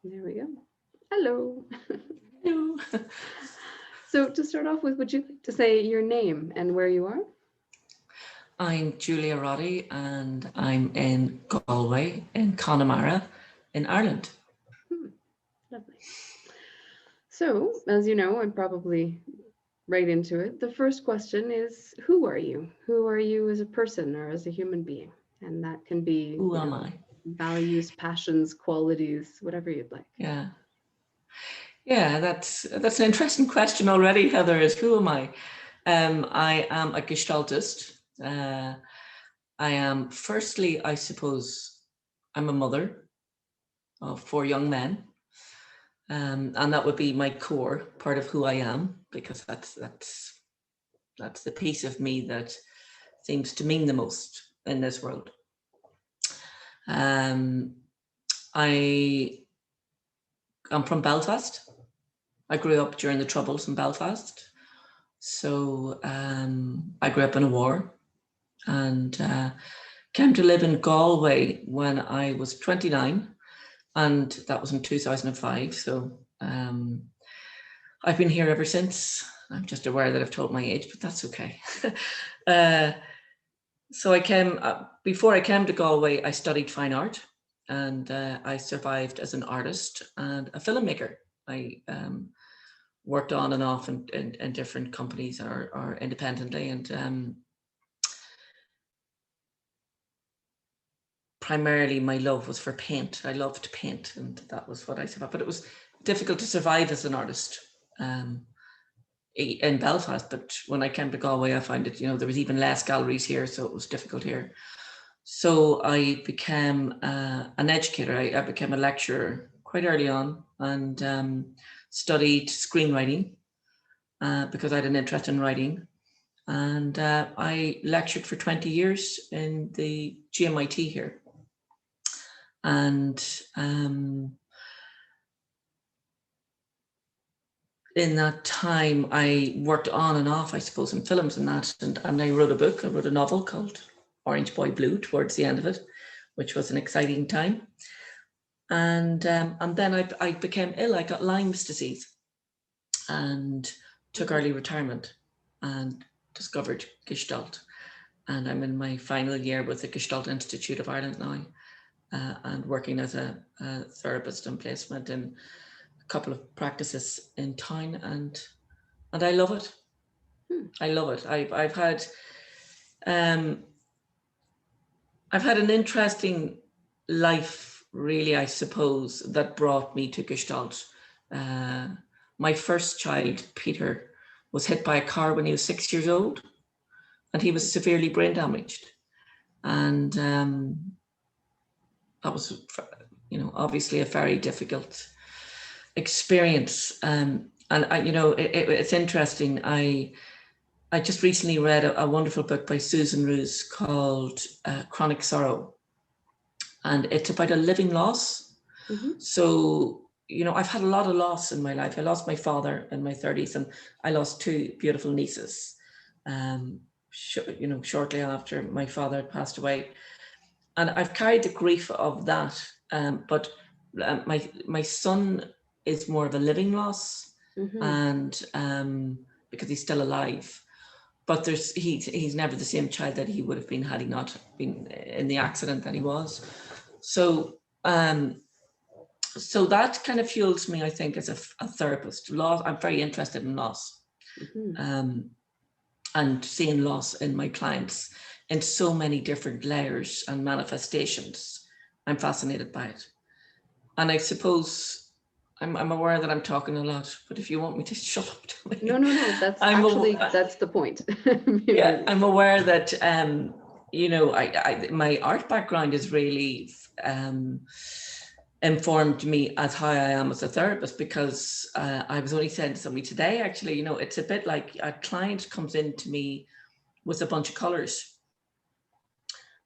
There we go. Hello. Hello. So to start off with, would you like to say your name and where you are? I'm Julia Roddy and I'm in Galway, in Connemara, in Ireland. Hmm, lovely. So, as you know, I'm probably right into it. The first question is, who are you? Who are you as a person or as a human being? And that can be, Who am I? values, passions, qualities, whatever you'd like. Yeah. Yeah, that's an interesting question already, Heather, is who am I? I am a gestaltist. I am, firstly, I suppose, I'm a mother of 4 young men. And that would be my core part of who I am, because that's the piece of me that seems to mean the most in this world. Um, I am from Belfast. I grew up during the Troubles in Belfast. So I grew up in a war and came to live in Galway when I was 29, and that was in 2005. So I've been here ever since. I'm just aware that I've told my age, but that's okay. uh, so before I came to Galway, I studied fine art, and I survived as an artist and a filmmaker. I worked on and off in different companies or independently, and primarily my love was for paint. I loved paint, and that was what I survived. But it was difficult to survive as an artist in Belfast. But when I came to Galway, I found it, there was even less galleries here, so it was difficult here. So I became an educator. I became a lecturer quite early on, and studied screenwriting because I had an interest in writing. And I lectured for 20 years in the GMIT here. And in that time, I worked on and off, I suppose, in films and that. And I wrote a book. I wrote a novel called Orange Boy Blue towards the end of it, which was an exciting time. And then I became ill. I got Lyme's disease and took early retirement and discovered Gestalt. And I'm in my final year with the Gestalt Institute of Ireland now, and working as a therapist in placement in a couple of practices in town, and I love it. I love it. I've had an interesting life, really, I suppose, that brought me to Gestalt. My first child, Peter, was hit by a car when he was 6 years old, and he was severely brain damaged. And that was, obviously a very difficult experience. And it's interesting. I just recently read a wonderful book by Susan Roos called Chronic Sorrow. And it's about a living loss. Mm-hmm. So, I've had a lot of loss in my life. I lost my father in my 30s, and I lost 2 beautiful nieces, shortly after my father had passed away. And I've carried the grief of that. But my son is more of a living loss, mm-hmm. and because he's still alive. But he's never the same child that he would have been had he not been in the accident that he was. So that kind of fuels me, I think, as a therapist. Loss, I'm very interested in loss, mm-hmm. And seeing loss in my clients in so many different layers and manifestations. I'm fascinated by it. And I suppose I'm aware that I'm talking a lot, but if you want me to shut up to me. No, that's that's the point. Yeah, I'm aware that, my art background is really informed me as how I am as a therapist, because I was only saying to somebody today, actually, it's a bit like a client comes into me with a bunch of colors,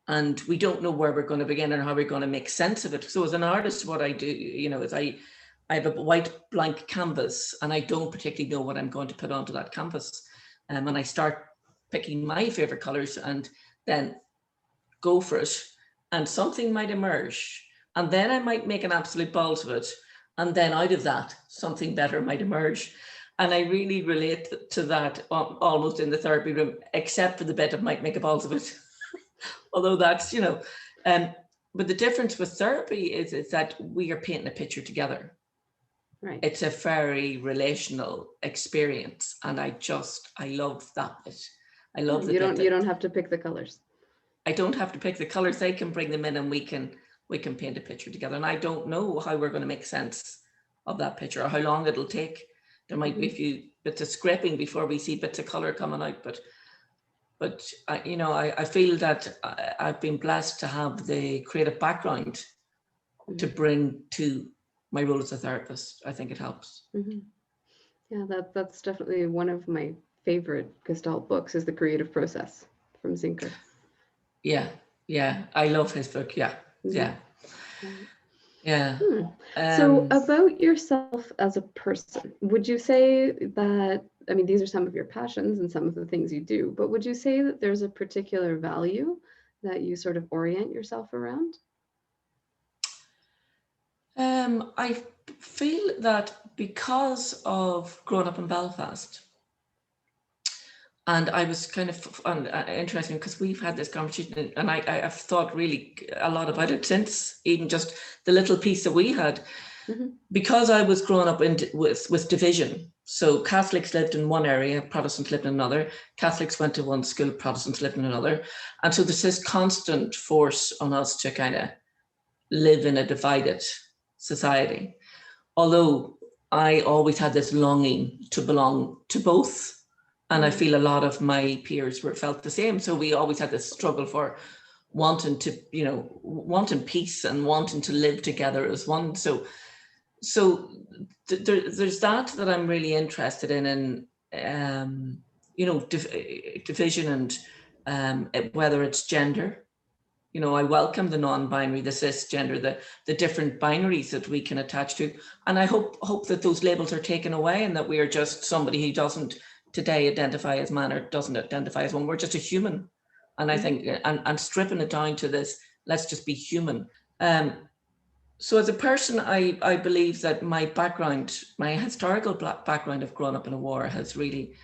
and we don't know where we're going to begin and how we're going to make sense of it. So as an artist, what I do, is I have a white blank canvas, and I don't particularly know what I'm going to put onto that canvas. And I start picking my favorite colors and then go for it, and something might emerge. And then I might make an absolute balls of it. And then out of that, something better might emerge. And I really relate to that almost in the therapy room, except for the bit of might make a balls of it. Although that's, but the difference with therapy is that we are painting a picture together. Right. It's a very relational experience. And I love that bit. I love the you bit don't, that you don't have to pick the colors. I don't have to pick the colors. They can bring them in and we can paint a picture together. And I don't know how we're going to make sense of that picture or how long it'll take. There might be a few bits of scraping before we see bits of color coming out, but I feel that I've been blessed to have the creative background to bring to my role as a therapist. I think it helps. Yeah, that's definitely one of my favorite Gestalt books, is The Creative Process from Zinker. Yeah, I love his book. Yeah. So about yourself as a person, would you say that, I mean, these are some of your passions and some of the things you do, but would you say that there's a particular value that you sort of orient yourself around? I feel that because of growing up in Belfast, and I was kind of interesting because we've had this conversation, and I've thought really a lot about it since, even just the little piece that we had, because I was growing up with division. So Catholics lived in one area, Protestants lived in another. Catholics went to one school, Protestants lived in another. And so there's this constant force on us to kind of live in a divided society. Although I always had this longing to belong to both. And I feel a lot of my peers felt the same. So we always had this struggle for wanting to, wanting peace and wanting to live together as one. So there's that I'm really interested in, and division and whether it's gender. I welcome the non-binary, the cisgender, the different binaries that we can attach to, and I hope that those labels are taken away and that we are just somebody who doesn't today identify as man or doesn't identify as one. We're just a human, and I think and stripping it down to this, let's just be human. So as a person, I believe that my background, my historical background of growing up in a war has really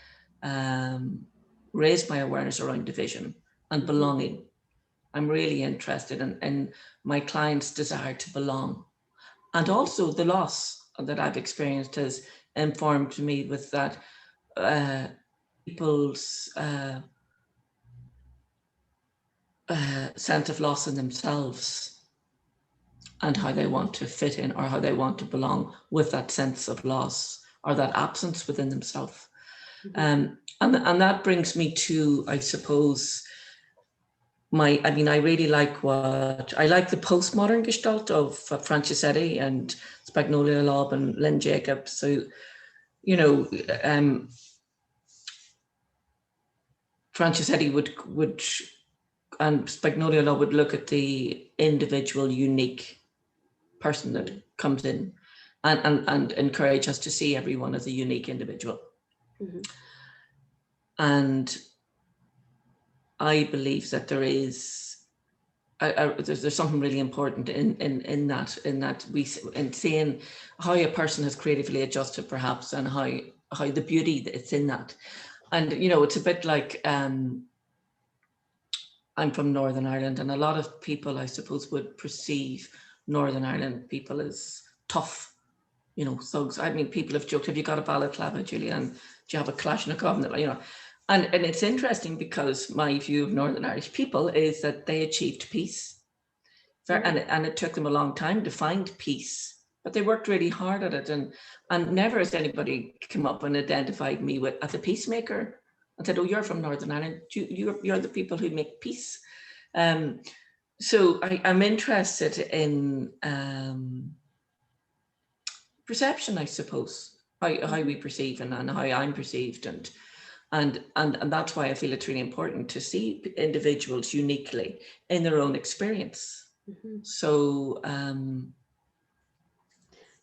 raised my awareness around division and belonging. I'm really interested in my clients' desire to belong. And also the loss that I've experienced has informed me with that people's sense of loss in themselves and how they want to fit in or how they want to belong with that sense of loss or that absence within themselves. And that brings me to, I suppose, I really like the postmodern Gestalt of Franceschetti and Spagnolia Lobb and Lynn Jacobs. So, Franceschetti would and Spagnolia Lobb would look at the individual, unique person that comes in and encourage us to see everyone as a unique individual. And I believe that there's something really important in that in seeing how a person has creatively adjusted, perhaps, and how the beauty that's in that. And it's a bit like I'm from Northern Ireland, and a lot of people, I suppose, would perceive Northern Ireland people as tough, thugs. I mean, people have joked, have you got a balaclava, Julian? Do you have a Kalashnikov? And it's interesting because my view of Northern Irish people is that they achieved peace. And it took them a long time to find peace, but they worked really hard at it. And never has anybody come up and identified me as a peacemaker and said, oh, you're from Northern Ireland. You're the people who make peace. So I'm interested in perception, I suppose, how we perceive and how I'm perceived. And that's why I feel it's really important to see individuals uniquely in their own experience. So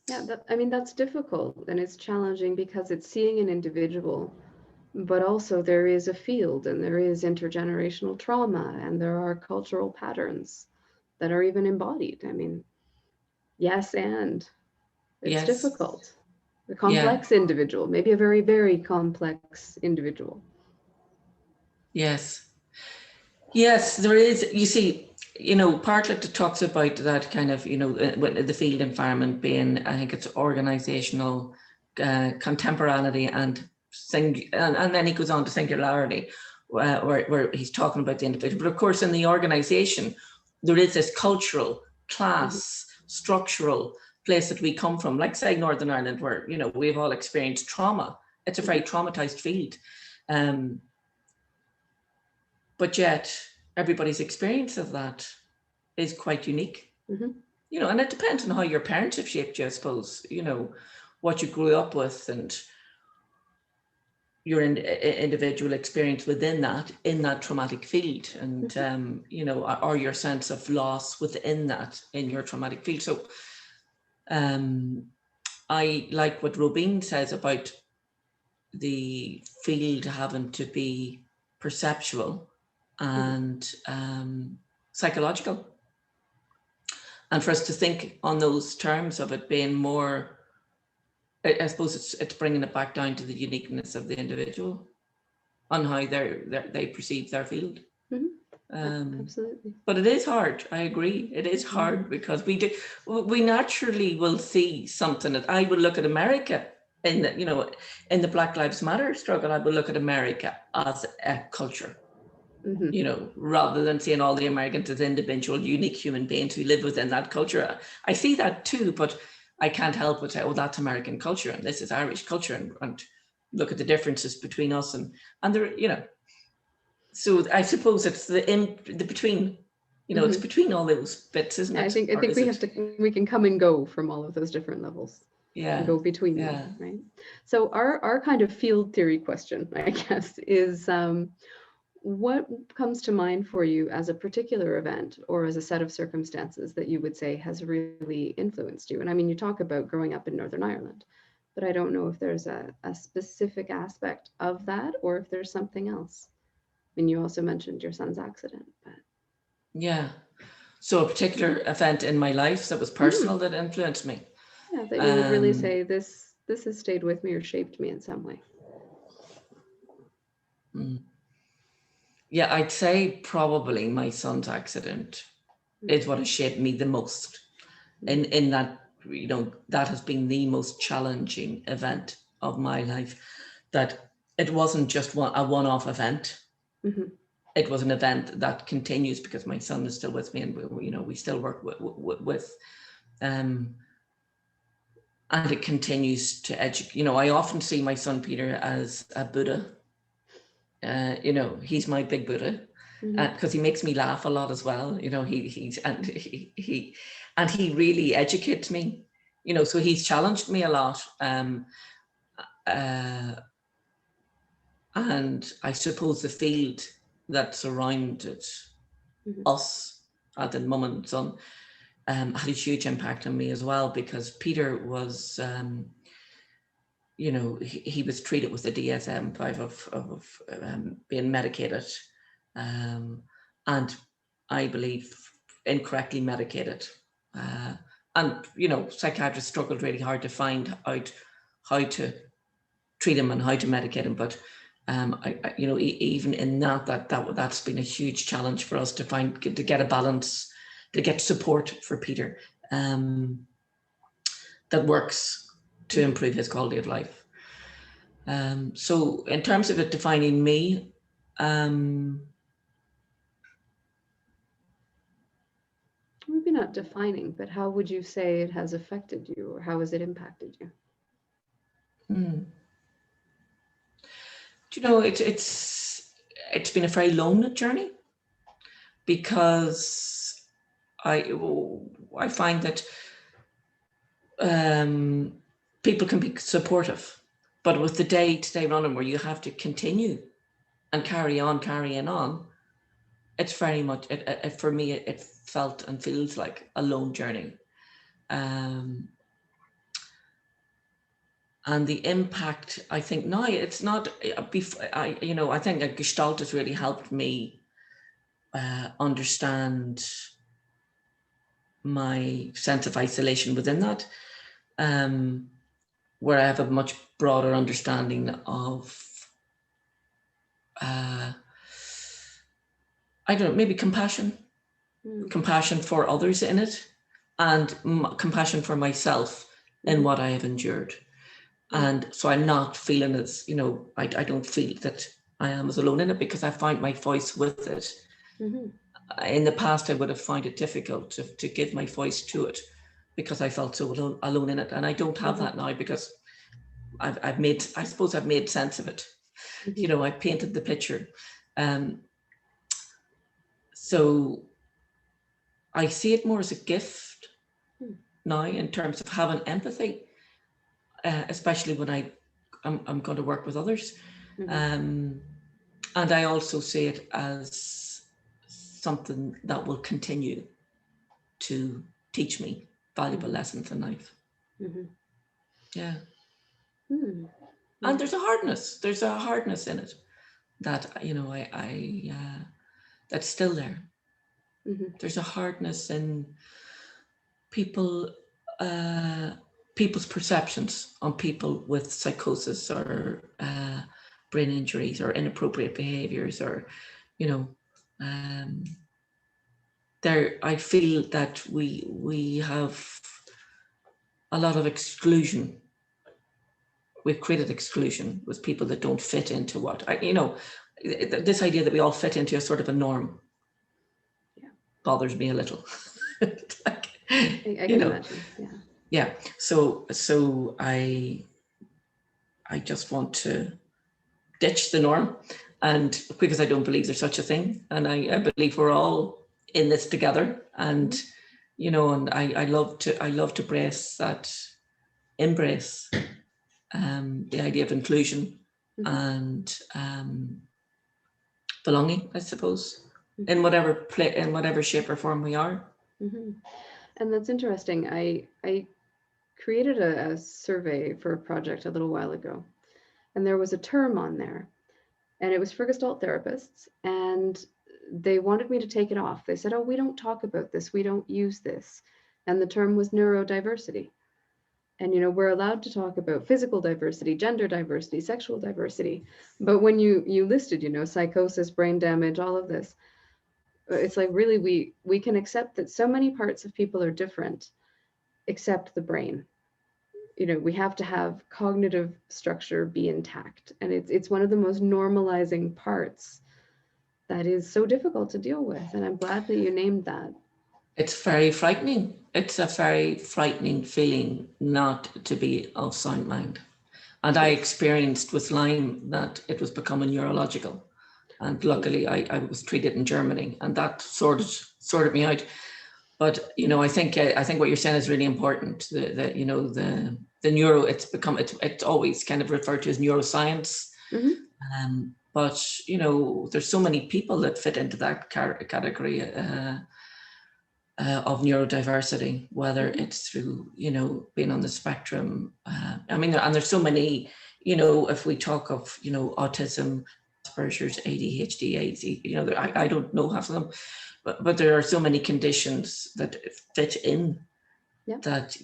that's difficult, and it's challenging because it's seeing an individual, but also there is a field and there is intergenerational trauma and there are cultural patterns that are even embodied. Yes, and It's Yes. difficult. A complex individual, maybe a very, very complex individual. Yes. Yes, there is. You see, Partlet talks about that kind of, the field environment being, I think it's organizational contemporaneity and then he goes on to singularity, where he's talking about the individual. But of course, in the organization, there is this cultural, class, structural place that we come from, like say Northern Ireland, where, we've all experienced trauma. It's a very traumatized field. But yet everybody's experience of that is quite unique. And it depends on how your parents have shaped you, I suppose, what you grew up with and your individual experience within that, in that traumatic field, and or your sense of loss within that, in your traumatic field. So I like what Robin says about the field having to be perceptual and psychological, and for us to think on those terms of it being more, I suppose it's bringing it back down to the uniqueness of the individual on how they perceive their field. Absolutely. But it is hard. I agree. It is hard because we naturally will see something that I would look at America in the Black Lives Matter struggle. I would look at America as a culture, rather than seeing all the Americans as individual, unique human beings who live within that culture. I see that too, but I can't help but say, oh, that's American culture and this is Irish culture, and look at the differences between us and there, So I suppose it's the between, it's between all those bits, isn't it? I think we can come and go from all of those different levels. Yeah. And go between them, right? So our kind of field theory question, I guess, is what comes to mind for you as a particular event or as a set of circumstances that you would say has really influenced you? And I mean, you talk about growing up in Northern Ireland, but I don't know if there's a specific aspect of that or if there's something else. And you also mentioned your son's accident. But... Yeah. So a particular event in my life that was personal that influenced me. Yeah, that you would really say this has stayed with me or shaped me in some way. Yeah, I'd say probably my son's accident is what has shaped me the most. In that, that has been the most challenging event of my life. That it wasn't just a one-off event. It was an event that continues because my son is still with me, and we still work with and it continues to educate. I often see my son Peter as a Buddha. He's my big Buddha, because he makes me laugh a lot as well. He really educates me. So he's challenged me a lot. And I suppose the field that surrounded us at the mum and son had a huge impact on me as well, because Peter was, he was treated with the DSM-5 of being medicated, and I believe incorrectly medicated. And psychiatrists struggled really hard to find out how to treat him and how to medicate him. But even in that's been a huge challenge for us to get a balance, to get support for Peter that works to improve his quality of life. So in terms of it defining me, maybe not defining, but how would you say it has affected you, or how has it impacted you? It's been a very lonely journey, because I find that people can be supportive, but with the day-to-day running where you have to continue and carrying on, it's very much, for me, it felt and feels like a lone journey. And the impact, I think now, it's not, I think a Gestalt has really helped me understand my sense of isolation within that. where I have a much broader understanding of, I don't know, maybe compassion for others in it, and compassion for myself in what I have endured. And so I'm not feeling as, I don't feel that I am as alone in it, because I find my voice with it. In the past, I would have found it difficult to give my voice to it, because I felt so alone in it. And I don't have that now, because I've made sense of it. I painted the picture. So I see it more as a gift now, in terms of having empathy, especially when I'm going to work with others. And I also see it as something that will continue to teach me valuable lessons in life. Yeah. And there's a hardness in it that, that's still there. There's a hardness in people's perceptions on people with psychosis, or brain injuries, or inappropriate behaviors, or, I feel that we have a lot of exclusion. We've created exclusion with people that don't fit into this idea that we all fit into a sort of a norm. Bothers me a little. I can imagine. Yeah. So I just want to ditch the norm, and because I don't believe there's such a thing, and I believe we're all in this together, and and I love to embrace the idea of inclusion and belonging, I suppose, in whatever shape or form we are. And that's interesting. I created a survey for a project a little while ago, and there was a term on there, and it was for Gestalt therapists, and they wanted me to take it off. They said, "Oh, we don't talk about this. We don't use this." And the term was neurodiversity. And, we're allowed to talk about physical diversity, gender diversity, sexual diversity. But when you listed, psychosis, brain damage, all of this, it's like, really, we can accept that so many parts of people are different, except the brain. We have to have cognitive structure be intact. And it's one of the most normalizing parts that is so difficult to deal with. And I'm glad that you named that. It's very frightening. It's a very frightening feeling not to be of sound mind. And I experienced with Lyme that it was becoming neurological. And luckily I was treated in Germany, and that sorted me out. But, I think what you're saying is really important. The neuro, it's always kind of referred to as neuroscience. But, there's so many people that fit into that category of neurodiversity, whether it's through, being on the spectrum. And there's so many, if we talk of, autism, Asperger's, ADHD, ADD, I don't know half of them, but there are so many conditions that fit in that,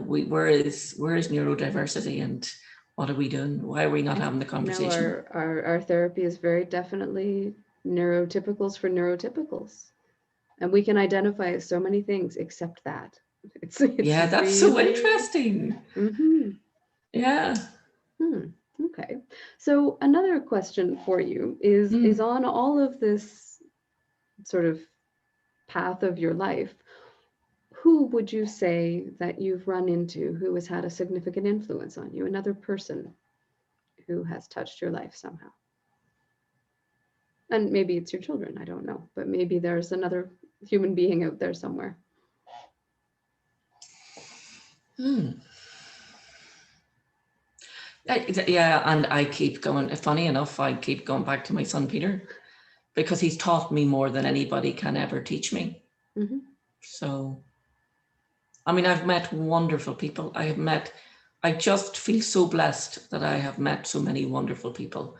where is neurodiversity, and what are we doing? Why are we not having the conversation? Our therapy is very definitely neurotypicals for neurotypicals. And we can identify so many things except that. It's that's really so interesting. Yeah. Okay. So another question for you is on all of this sort of path of your life, who would you say that you've run into who has had a significant influence on you? Another person who has touched your life somehow? And maybe it's your children, I don't know, but maybe there's another human being out there somewhere. Yeah, and I keep going, funny enough, I keep going back to my son Peter, because he's taught me more than anybody can ever teach me. So, I've met wonderful people. I just feel so blessed that I have met so many wonderful people.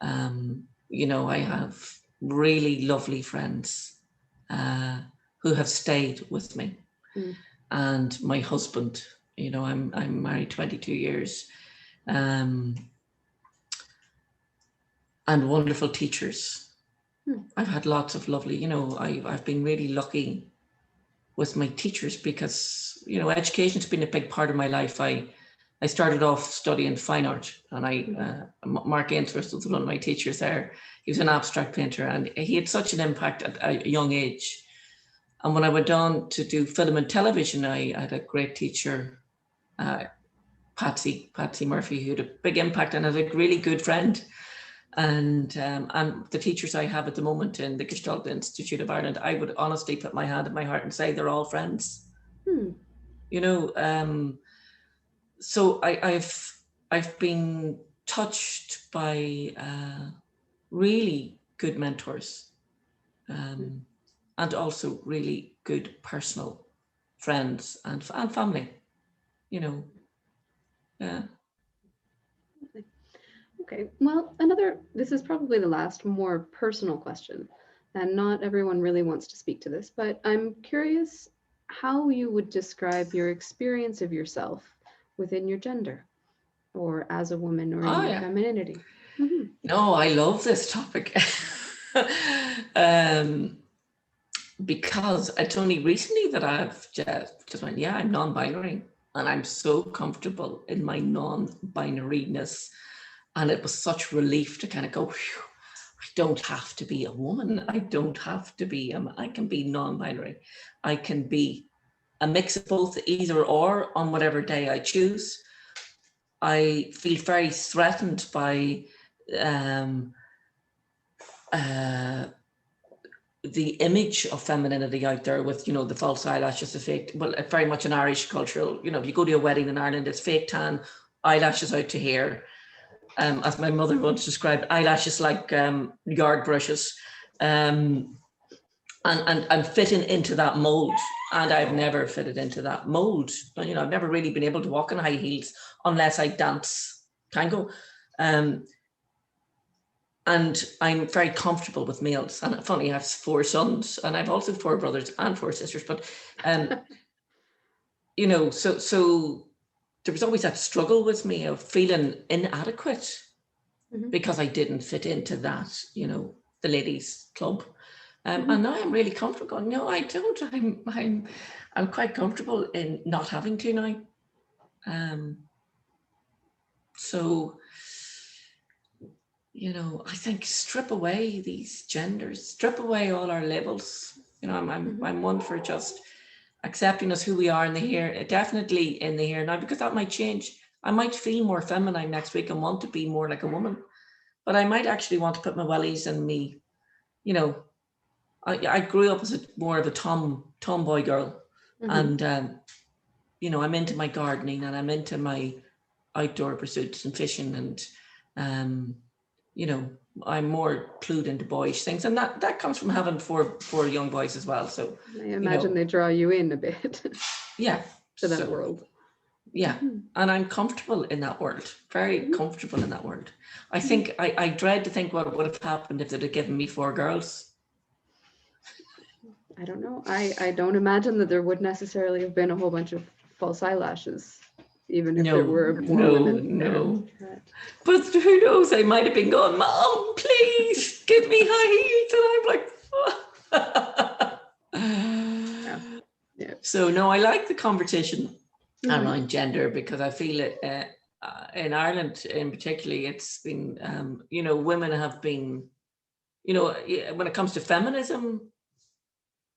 I have really lovely friends who have stayed with me. And my husband, You know, I'm married 22 years, and wonderful teachers. I've had lots of lovely, you know, I've been really lucky with my teachers because, you know, education's been a big part of my life. I started off studying fine art, and Mark Ainsworth was one of my teachers there. He was an abstract painter, and he had such an impact at a young age. And when I went on to do film and television, I had a great teacher, Patsy Murphy, who had a big impact and is a really good friend. And the teachers I have at the moment in the Gestalt Institute of Ireland, I would honestly put my hand at my heart and say they're all friends. You know, so I've been touched by really good mentors, and also really good personal friends and family. You know, yeah. Okay, well, this is probably the last more personal question, and not everyone really wants to speak to this, but I'm curious how you would describe your experience of yourself within your gender, or as a woman, or in Oh your yeah. femininity. No, I love this topic. Because it's only recently that I've just went, yeah, I'm non-binary, and I'm so comfortable in my non-binariness. And it was such relief to kind of go, phew, I don't have to be a woman. I don't have to be, I can be non-binary. I can be a mix of both, either or, on whatever day I choose. I feel very threatened by the image of femininity out there with, you know, the false eyelashes, the fake, well, very much an Irish cultural, you know, if you go to a wedding in Ireland, it's fake tan, eyelashes out to here. As my mother once described, eyelashes like yard brushes, and fitting into that mold. And I've never fitted into that mold. You know, I've never really been able to walk in high heels unless I dance tango. And I'm very comfortable with males. And funny, I have 4 sons, and I've also 4 brothers and 4 sisters. But, you know, so there was always that struggle with me of feeling inadequate because I didn't fit into that, you know, the ladies' club. And now I'm really comfortable going, no, I don't. I'm quite comfortable in not having to now. So, you know, I think strip away these genders, strip away all our labels. You know, I'm one for just accepting us who we are in the here, definitely in the here now, because that might change. I might feel more feminine next week and want to be more like a woman, but I might actually want to put my wellies and me, you know, I grew up as more of a tomboy girl, and you know, I'm into my gardening and I'm into my outdoor pursuits and fishing, and you know, I'm more clued into boyish things, and that comes from having four young boys as well. So I imagine they draw you in a bit. Yeah, to that world. Yeah, and I'm comfortable in that world, very comfortable in that world. I think I dread to think what would have happened if they'd have given me 4 girls. I don't know. I don't imagine that there would necessarily have been a whole bunch of false eyelashes, even if there were more women. No. But who knows? I might have been going, Mom, please give me high heels, and I'm like, yeah. So no, I like the conversation around gender, because I feel it in Ireland in particularly, it's been, you know, women have been, you know, when it comes to feminism,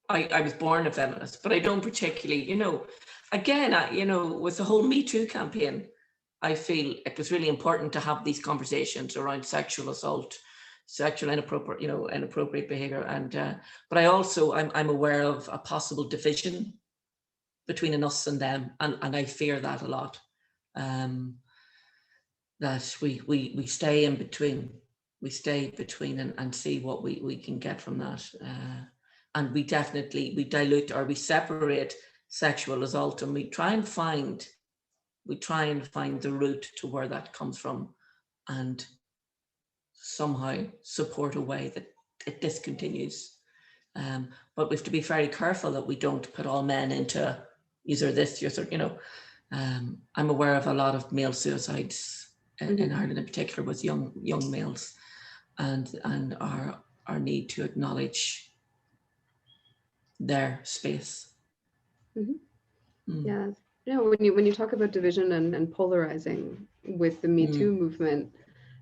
I was born a feminist, but I don't particularly, you know, again, you know, with the whole Me Too campaign, I feel it was really important to have these conversations around sexual assault, sexual inappropriate, you know, inappropriate behavior. And, but I also, I'm aware of a possible division between an us and them. And I fear that a lot, that we stay in between, and see what we can get from that. And we dilute or we separate sexual assault, and we try and find the root to where that comes from, and somehow support a way that it discontinues. But we have to be very careful that we don't put all men into either this, you know. I'm aware of a lot of male suicides in Mm-hmm. Ireland, in particular with young males, and our need to acknowledge their space. Mm-hmm. Mm. Yeah. When you talk about division and polarizing with the Me Too movement,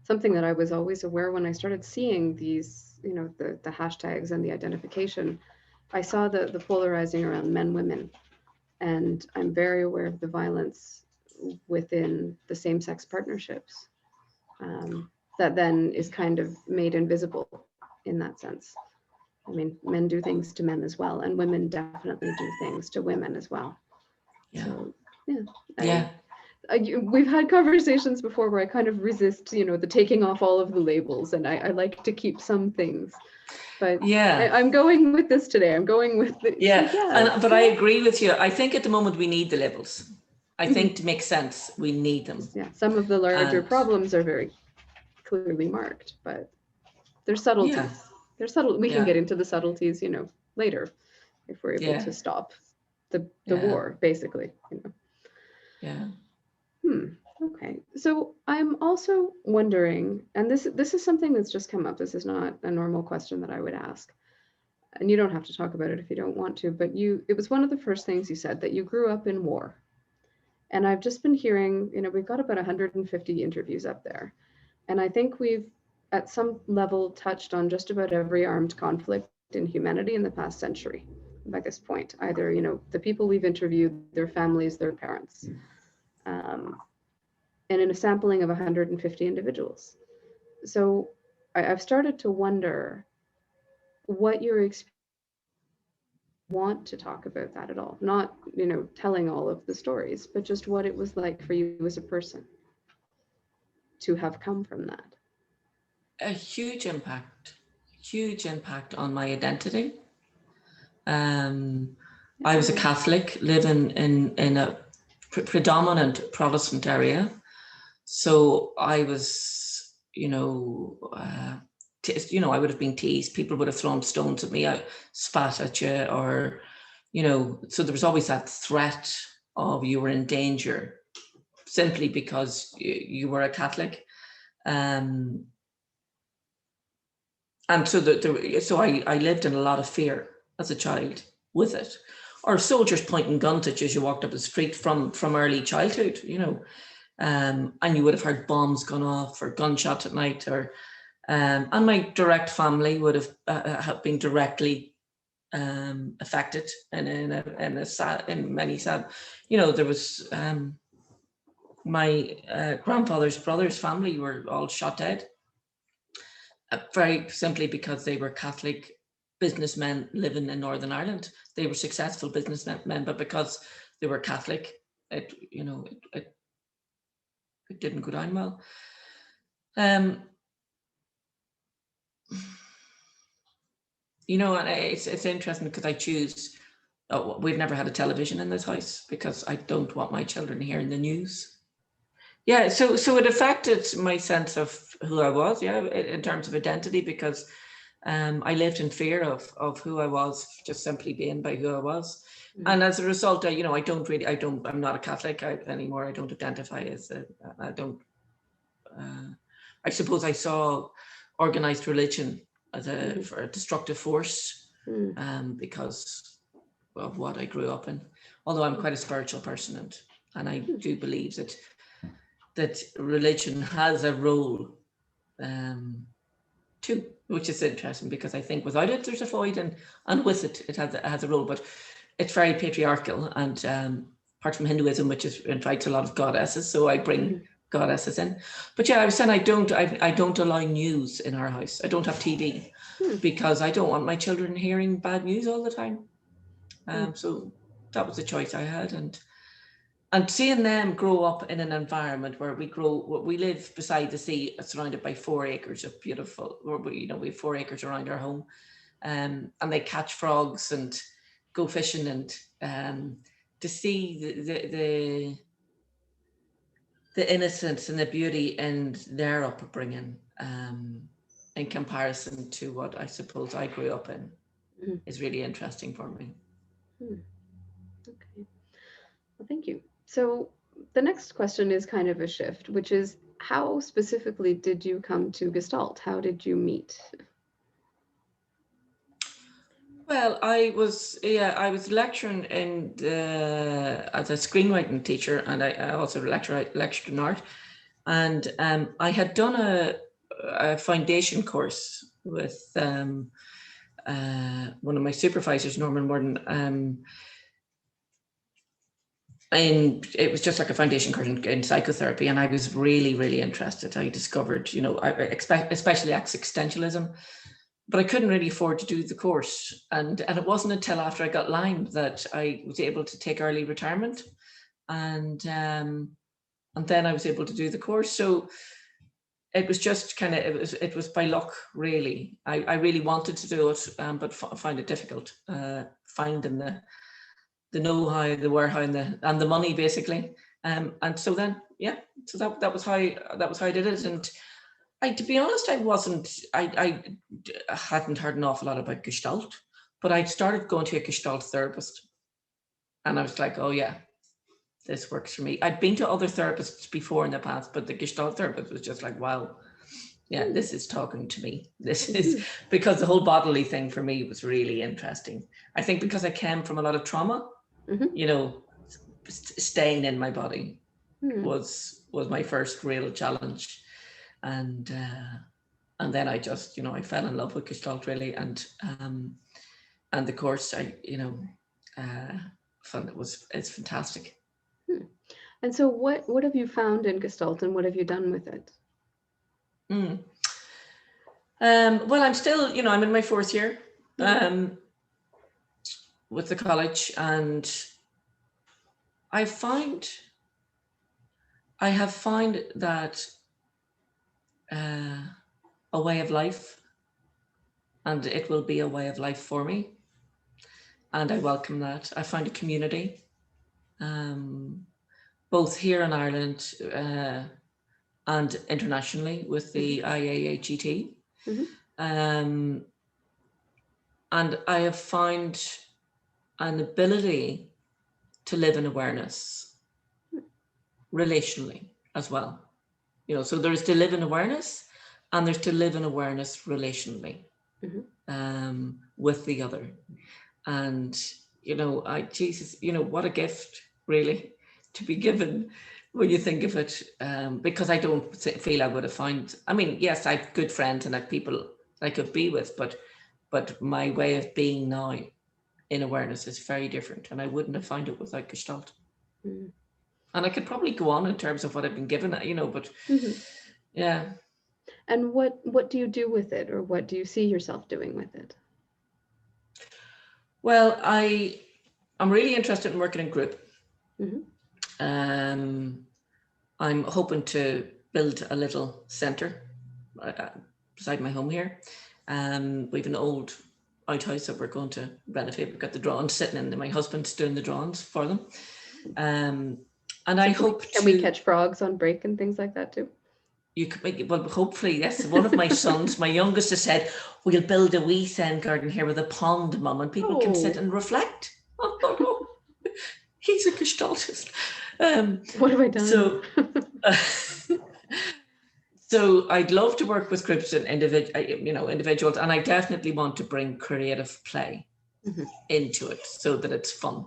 something that I was always aware when I started seeing these, the hashtags and the identification, I saw the polarizing around men, women, and I'm very aware of the violence within the same-sex partnerships, that then is kind of made invisible in that sense. I mean, men do things to men as well, and women definitely do things to women as well. Yeah. So yeah, Yeah. we've had conversations before where I kind of resist, the taking off all of the labels, and I like to keep some things. But Yeah. I'm going with this today. I'm going with the Yeah. But I agree with you. I think at the moment we need the labels. I think to make sense, we need them. Yeah, some of the larger problems are very clearly marked, but there's subtleties. Yeah. There's subtle. We can Yeah. get into the subtleties, later, if we're able to stop the war, basically. Yeah. Okay. So I'm also wondering, and this is something that's just come up. This is not a normal question that I would ask. And you don't have to talk about it if you don't want to, but it was one of the first things you said, that you grew up in war. And I've just been hearing, we've got about 150 interviews up there. And I think we've at some level touched on just about every armed conflict in humanity in the past century by this point. Either, the people we've interviewed, their families, their parents. And in a sampling of 150 individuals. So I've started to wonder what your experience, want to talk about that at all. Not, telling all of the stories, but just what it was like for you as a person to have come from that. A huge impact on my identity. I was a Catholic living in a predominant Protestant area. So I was, I would have been teased. People would have thrown stones at me, spat at you, or, so there was always that threat of you were in danger simply because you were a Catholic. And so I lived in a lot of fear as a child with it, or soldiers pointing guns at you as you walked up the street from early childhood, and you would have heard bombs gone off or gunshots at night, or and my direct family would have been directly affected, and in many sad, there was my grandfather's brother's family were all shot dead, very simply because they were Catholic businessmen living in Northern Ireland. They were successful businessmen, but because they were Catholic, it didn't go down well. And it's interesting because I choose. We've never had a television in this house because I don't want my children hearing the news. Yeah, so it affected my sense of who I was. Yeah, in terms of identity, because I lived in fear of who I was, just simply being by who I was. Mm-hmm. And as a result, I'm not a Catholic anymore. I don't identify as I suppose I saw organized religion as for a destructive force, because of what I grew up in. Although I'm quite a spiritual person, and I do believe that religion has a role too, which is interesting, because I think without it there's a void, and with it has a role, but it's very patriarchal, and apart from Hinduism, which invites a lot of goddesses, so I bring goddesses in. But yeah, I was saying I don't allow news in our house. I don't have TV because I don't want my children hearing bad news all the time. So that was the choice I had, and seeing them grow up in an environment where we live beside the sea, surrounded by 4 acres of beautiful, we have 4 acres around our home, and they catch frogs and go fishing, and to see the innocence and the beauty in their upbringing, in comparison to what I suppose I grew up in, is really interesting for me. Okay. Well, thank you. So the next question is kind of a shift, which is how specifically did you come to Gestalt? How did you meet? Well, I was lecturing as a screenwriting teacher, and I also lectured in art. And I had done a foundation course with one of my supervisors, Norman Worden, and it was just like a foundation course in psychotherapy, and I was really, really interested. I discovered, especially existentialism, but I couldn't really afford to do the course. And it wasn't until after I got Lyme that I was able to take early retirement, and then I was able to do the course. So it was just kind of, it was by luck, really. I really wanted to do it, but find it difficult finding the know-how, the where-how, and the money, basically. And so then, so that was how I did it. And to be honest, I hadn't heard an awful lot about Gestalt, but I started going to a Gestalt therapist, and I was like, oh yeah, this works for me. I'd been to other therapists before in the past, but the Gestalt therapist was just like, wow, yeah, this is talking to me. This is, because the whole bodily thing for me was really interesting. I think because I came from a lot of trauma, staying in my body was my first real challenge. And then I just, I fell in love with Gestalt, really. And the course, I found it's fantastic. And so what have you found in Gestalt, and what have you done with it? Well, I'm still, I'm in my fourth year with the college, and I have found that a way of life, and it will be a way of life for me, and I welcome that. I find a community, both here in Ireland and internationally with the IAHET. And I have found an ability to live in awareness relationally as well. So there's to live in awareness, and there's to live in awareness relationally with the other. And, Jesus, what a gift, really, to be given when you think of it, because I don't feel I would have found, yes, I have good friends and I have people I could be with, but my way of being now in awareness is very different, and I wouldn't have found it without Gestalt. And I could probably go on in terms of what I've been given, but yeah. And what do you do with it, or what do you see yourself doing with it? Well, I'm really interested in working in group. I'm hoping to build a little centre beside my home here. We have an old outhouse that we're going to renovate. We've got the drawings sitting in, and my husband's doing the drawings for them. And so I hope can we catch frogs on break and things like that too? You could make it, well, hopefully, yes. One of my sons, my youngest, has said, we'll build a wee Zen garden here with a pond, Mum, and people can sit and reflect. Oh, he's a Gestaltist. What have I done? So I'd love to work with groups and individuals, and I definitely want to bring creative play into it so that it's fun.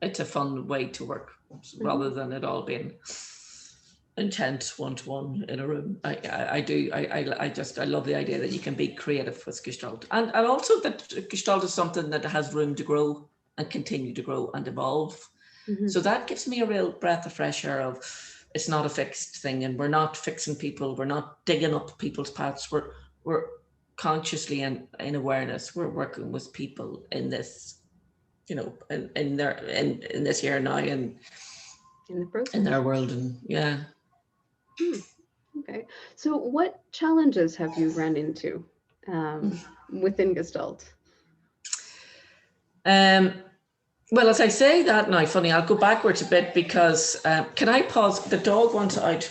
It's a fun way to work rather than it all being intense one-to-one in a room. I love the idea that you can be creative with Gestalt, and also that Gestalt is something that has room to grow and continue to grow and evolve. So that gives me a real breath of fresh air of, it's not a fixed thing, and we're not fixing people, we're not digging up people's paths, we're consciously and in awareness, we're working with people in this, in this here now, and in the process, in their world. And okay, so what challenges have you run into within Gestalt? Well, as I say that now, funny, I'll go backwards a bit because can I pause? The dog wants out.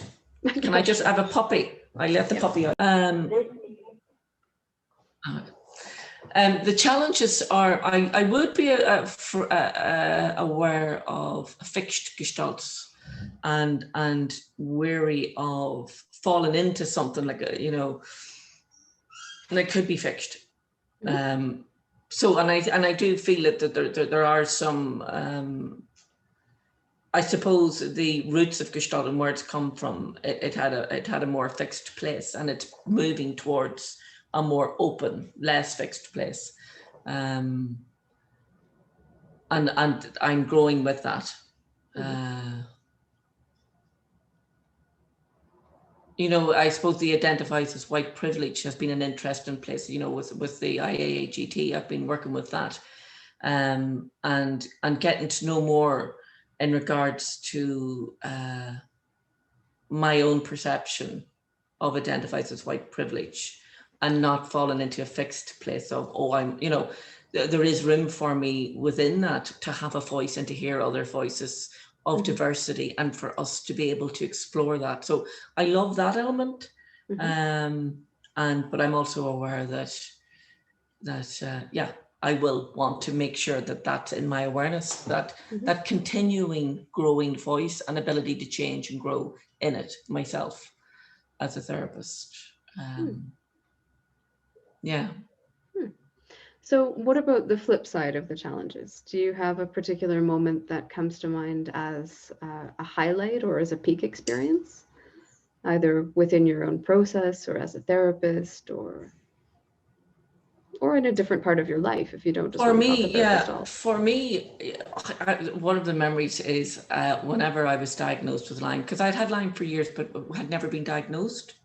Can I just have a puppy? I let the puppy out. The challenges are, I would be aware of fixed gestalts and weary of falling into something like a, you know, and it could be fixed. So and I do feel that there are some I suppose the roots of Gestalt and where it's come from, it had a more fixed place, and it's moving towards a more open, less fixed place. And I'm growing with that. You know, I suppose the identifies as white privilege has been an interesting place, you know, with the IAAGT. I've been working with that, and getting to know more in regards to my own perception of identifies as white privilege, and not falling into a fixed place of, oh, I'm, you know, there is room for me within that to have a voice and to hear other voices of diversity, and for us to be able to explore that. So I love that element. But I'm also aware that yeah, I will want to make sure that that's in my awareness, that that continuing growing voice and ability to change and grow in it myself as a therapist. Yeah. So what about the flip side of the challenges? Do you have a particular moment that comes to mind as a highlight or as a peak experience, either within your own process or as a therapist, or in a different part of your life, if you don't just want to talk about Gestalt? For me, one of the memories is whenever I was diagnosed with Lyme, because I'd had Lyme for years, but had never been diagnosed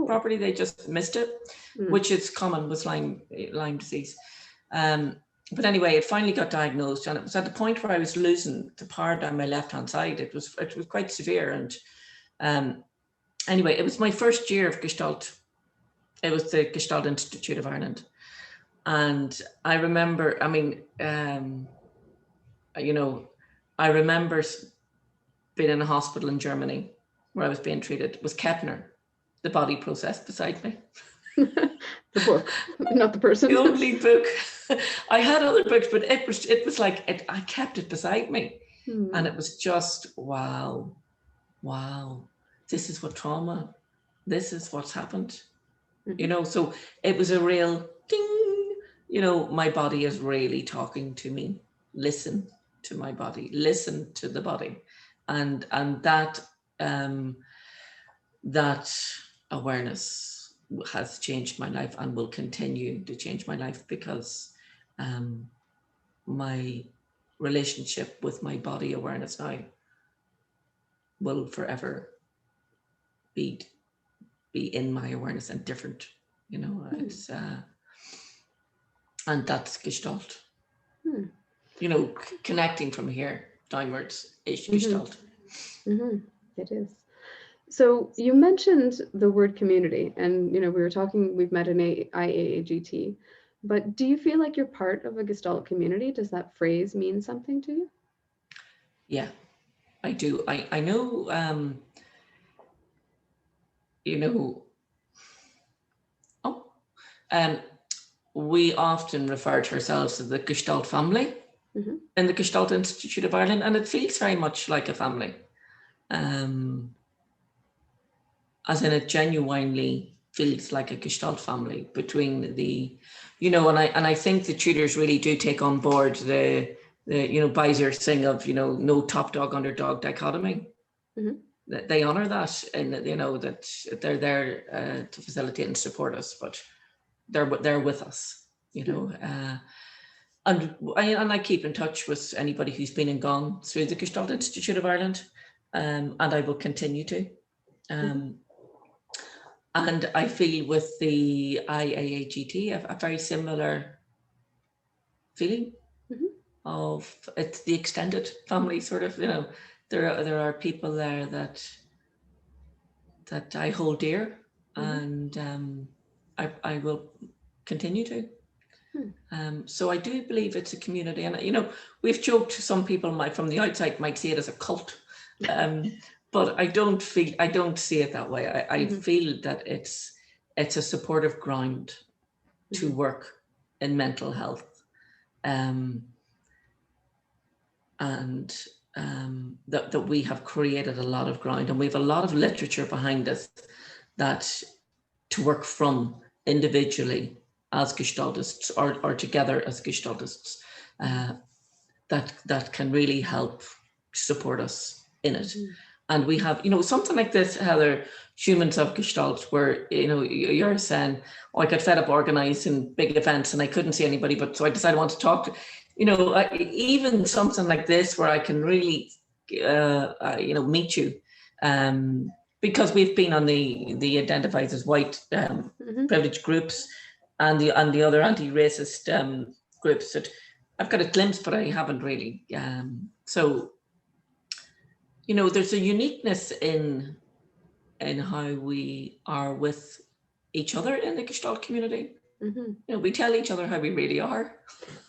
properly. They just missed it, which is common with Lyme disease. But anyway, it finally got diagnosed, and it was at the point where I was losing the power down my left-hand side. It was quite severe, and anyway, it was my first year of Gestalt. It was the Gestalt Institute of Ireland. And I remember, I mean, you know, I remember being in a hospital in Germany where I was being treated. It was Kepner, the body process, beside me. The book, not the person. The only book. I had other books, but it was like, I kept it beside me. And it was just, wow, this is what trauma, this is what's happened. You know, so it was a real ding, you know, my body is really talking to me. Listen to my body, listen to the body. And that that awareness has changed my life and will continue to change my life, because my relationship with my body awareness now will forever be in my awareness and different, you know. It's and that's Gestalt. You know, connecting from here downwards is Gestalt. It is. So you mentioned the word community, and you know, we've met in IAAGT, but do you feel like you're part of a Gestalt community? Does that phrase mean something to you? Yeah, I do. I know, you know, we often refer to ourselves as the Gestalt family in the Gestalt Institute of Ireland, and it feels very much like a family. As in, it genuinely feels like a Gestalt family between the, you know, and I think the tutors really do take on board the you know, Beiser's thing of, you know, no top dog underdog dichotomy. They honor that, and you know that they're there to facilitate and support us, but they're with us, you know. And I keep in touch with anybody who's been and gone through the Gestalt Institute of Ireland, and I will continue to. And I feel with the IAAGT a very similar feeling of it's the extended family, sort of, you know. There are people there that I hold dear, and I will continue to. So I do believe it's a community, and you know, we've joked, some people from the outside might see it as a cult, but I don't see it that way. I feel that it's a supportive ground to work in mental health, and that we have created a lot of ground, and we have a lot of literature behind us that to work from individually as Gestaltists or together as Gestaltists that can really help support us in it. And we have, something like this, Heather, Humans of Gestalt, where, you're saying, I got fed up organizing big events and I couldn't see anybody, but so I decided I want to talk to, even something like this where I can really, meet you. Because we've been on the identified as white privileged groups and the other anti-racist groups that I've got a glimpse, but I haven't really. So, there's a uniqueness in how we are with each other in the Gestalt community. We tell each other how we really are.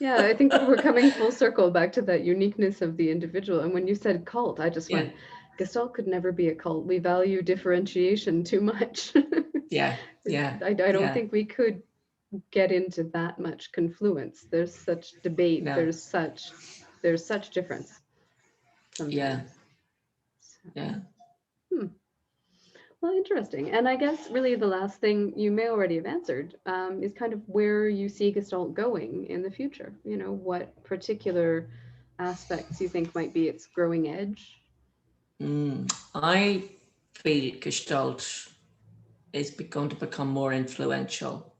Yeah, I think we're coming full circle back to that uniqueness of the individual. And when you said cult, I just went, Gestalt could never be a cult. We value differentiation too much. Yeah. I don't think we could get into that much confluence. There's such debate. No. There's such difference sometimes. Yeah. Well, interesting. And I guess really the last thing you may already have answered is kind of where you see Gestalt going in the future. What particular aspects you think might be its growing edge? I feel Gestalt is going to become more influential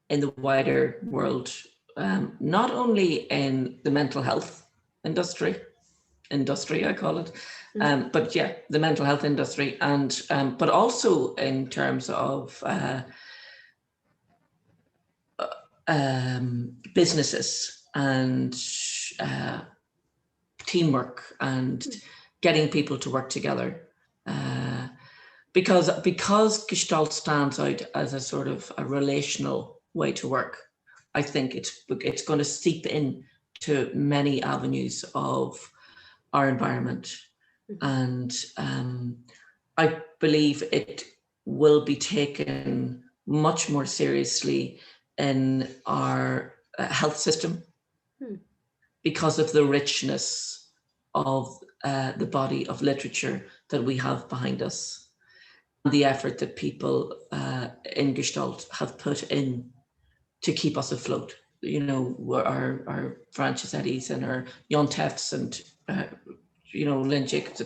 in the wider world, not only in the mental health industry I call it, but the mental health industry, and but also in terms of businesses and teamwork and getting people to work together, because Gestalt stands out as a sort of a relational way to work. I think it's going to seep in to many avenues of our environment, and I believe it will be taken much more seriously in our health system because of the richness of the body of literature that we have behind us, and the effort that people in Gestalt have put in to keep us afloat. Our Frances Eddies and our Jon Tefts and Lynn Jacobs,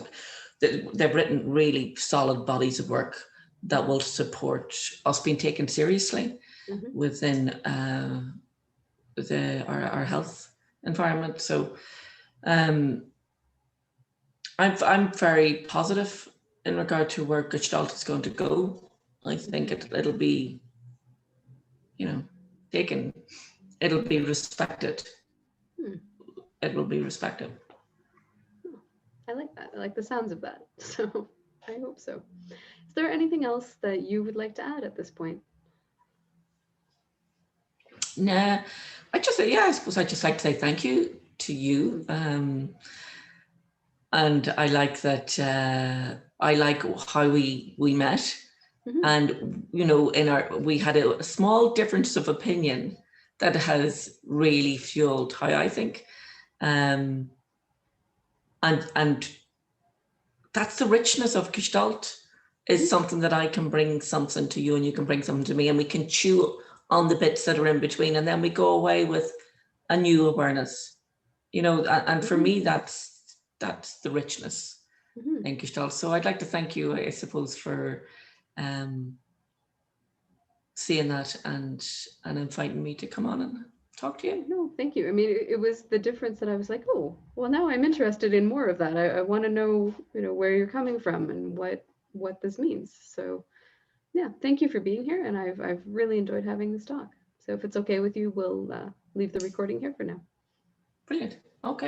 they've written really solid bodies of work that will support us being taken seriously within our health environment. So I'm very positive in regard to where Gestalt is going to go. I think it'll be, taken. It'll be respected. It will be respected. I like that. I like the sounds of that. So I hope so. Is there anything else that you would like to add at this point? Nah, I suppose I'd just like to say thank you to you. And I like that, I like how we met. And, we had a small difference of opinion that has really fueled how I think. And that's the richness of Gestalt, is something that I can bring something to you and you can bring something to me, and we can chew on the bits that are in between, and then we go away with a new awareness, and for me, that's the richness in Gestalt. So I'd like to thank you, I suppose, for seeing that and inviting me to come on and talk to you. No, thank you. I mean, it was the difference that I was like, oh, well, now I'm interested in more of that. I want to know, where you're coming from and what this means. So yeah, thank you for being here. And I've really enjoyed having this talk. So if it's okay with you, we'll leave the recording here for now. Brilliant. Okay.